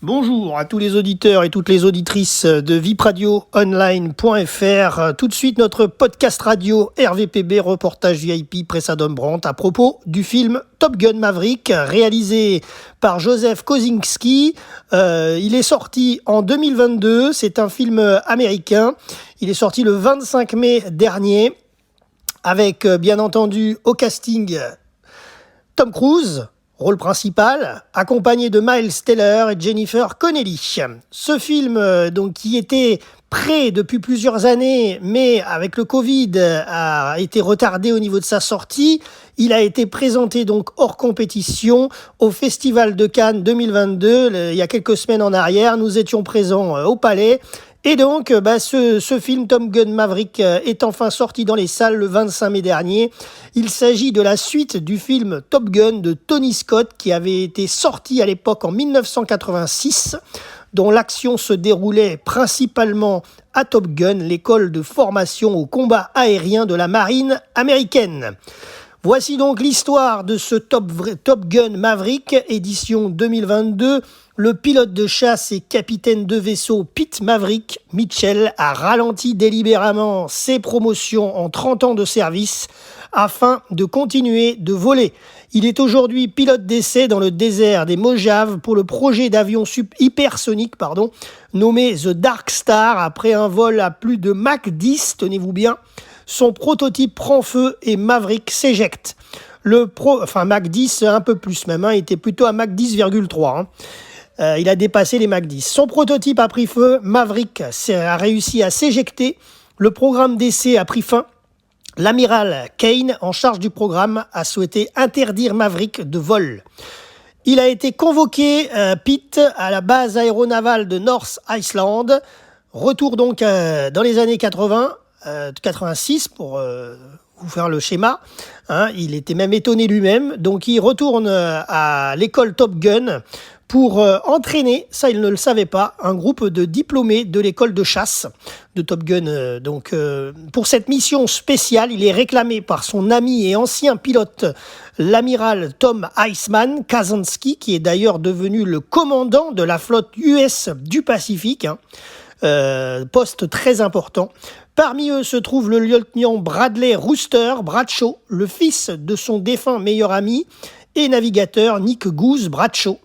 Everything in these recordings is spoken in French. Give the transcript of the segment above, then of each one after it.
Bonjour à tous les auditeurs et toutes les auditrices de vipradioonline.fr. Tout de suite, notre podcast radio RVPB, reportage VIP Presse Adam Brandt à propos du film Top Gun Maverick, réalisé par Joseph Kosinski. Il est sorti en 2022, c'est un film américain. Il est sorti le 25 mai dernier avec, bien entendu, au casting Tom Cruise, rôle principal, accompagné de Miles Teller et Jennifer Connelly. Ce film, donc, qui était prêt depuis plusieurs années, mais avec le Covid, a été retardé au niveau de sa sortie. Il a été présenté donc hors compétition au Festival de Cannes 2022. Il y a quelques semaines en arrière, nous étions présents au Palais. Et donc, ce film Top Gun Maverick est enfin sorti dans les salles le 25 mai dernier. Il s'agit de la suite du film Top Gun de Tony Scott qui avait été sorti à l'époque en 1986, dont l'action se déroulait principalement à Top Gun, l'école de formation au combat aérien de la marine américaine. Voici donc l'histoire de ce Top Gun Maverick, édition 2022. Le pilote de chasse et capitaine de vaisseau Pete Maverick Mitchell a ralenti délibérément ses promotions en 30 ans de service afin de continuer de voler. Il est aujourd'hui pilote d'essai dans le désert des Mojaves pour le projet d'avion hypersonique nommé The Dark Star. Après un vol à plus de Mach 10, tenez-vous bien, son prototype prend feu et Maverick s'éjecte. Mach 10, un peu plus même, il était plutôt à Mach 10,3. Il a dépassé les Mach 10. Son prototype a pris feu, Maverick a réussi à s'éjecter. Le programme d'essai a pris fin. L'amiral Kane, en charge du programme, a souhaité interdire Maverick de vol. Il a été convoqué, Pete, à la base aéronavale de North Island. Retour donc dans les années 86 pour vous faire le schéma. Il était même étonné lui-même. Donc il retourne à l'école Top Gun pour entraîner, ça il ne le savait pas, un groupe de diplômés de l'école de chasse de Top Gun. Pour cette mission spéciale, il est réclamé par son ami et ancien pilote, l'amiral Tom Iceman Kazansky, qui est d'ailleurs devenu le commandant de la flotte US du Pacifique, poste très important. Parmi eux se trouve le lieutenant Bradley Rooster Bradshaw, le fils de son défunt meilleur ami et navigateur Nick Goose Bradshaw.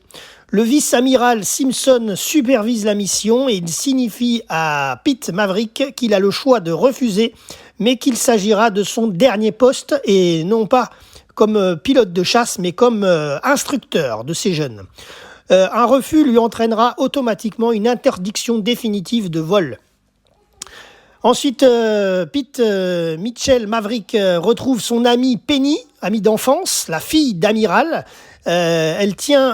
Le vice-amiral Simpson supervise la mission et il signifie à Pete Maverick qu'il a le choix de refuser, mais qu'il s'agira de son dernier poste et non pas comme pilote de chasse, mais comme instructeur de ces jeunes. Un refus lui entraînera automatiquement une interdiction définitive de vol. Ensuite, Pete Mitchell Maverick retrouve son amie Penny, amie d'enfance, la fille d'amiral. Elle tient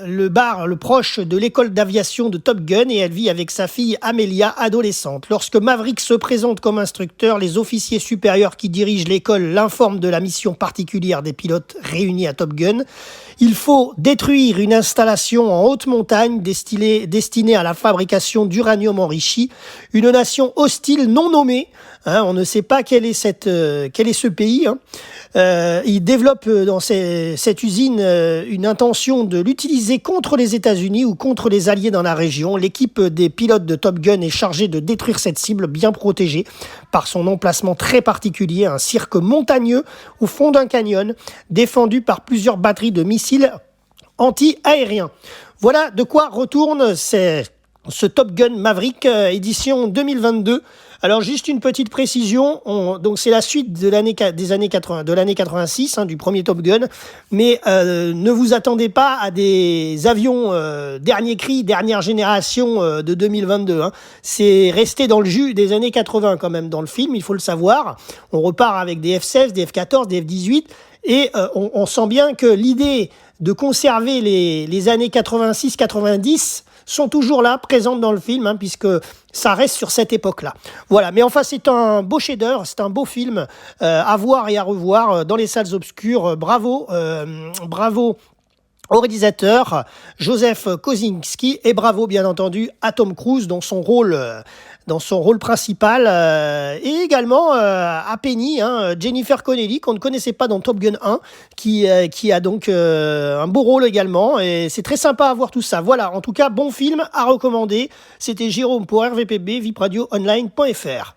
le proche de l'école d'aviation de Top Gun et elle vit avec sa fille Amelia, adolescente. Lorsque Maverick se présente comme instructeur, les officiers supérieurs qui dirigent l'école l'informent de la mission particulière des pilotes réunis à Top Gun. Il faut détruire une installation en haute montagne destinée à la fabrication d'uranium enrichi. Une nation hostile non nommée, on ne sait pas quel est ce pays. Il développe dans cette usine une intention de l'utiliser contre les États-Unis ou contre les alliés dans la région. L'équipe des pilotes de Top Gun est chargée de détruire cette cible bien protégée par son emplacement très particulier, un cirque montagneux au fond d'un canyon, défendu par plusieurs batteries de missiles anti-aériens. Voilà de quoi retourne ce Top Gun Maverick édition 2022. Alors juste une petite précision, donc c'est la suite de l'année 86, du premier Top Gun, mais ne vous attendez pas à des avions dernier cri, dernière génération de 2022. C'est resté dans le jus des années 80 quand même dans le film, il faut le savoir. On repart avec des F-16, des F-14, des F-18 et on sent bien que l'idée de conserver les années 86-90 sont toujours là, présentes dans le film, puisque ça reste sur cette époque-là. Voilà, mais enfin, c'est un beau chef-d'œuvre, c'est un beau film à voir et à revoir dans les salles obscures. Bravo au réalisateur Joseph Kosinski, et bravo bien entendu à Tom Cruise dans son rôle principal, et également à Penny, Jennifer Connelly, qu'on ne connaissait pas dans Top Gun 1, qui a donc un beau rôle également, et c'est très sympa à voir tout ça. Voilà, en tout cas, bon film à recommander. C'était Jérôme pour RVPB, vipradioonline.fr.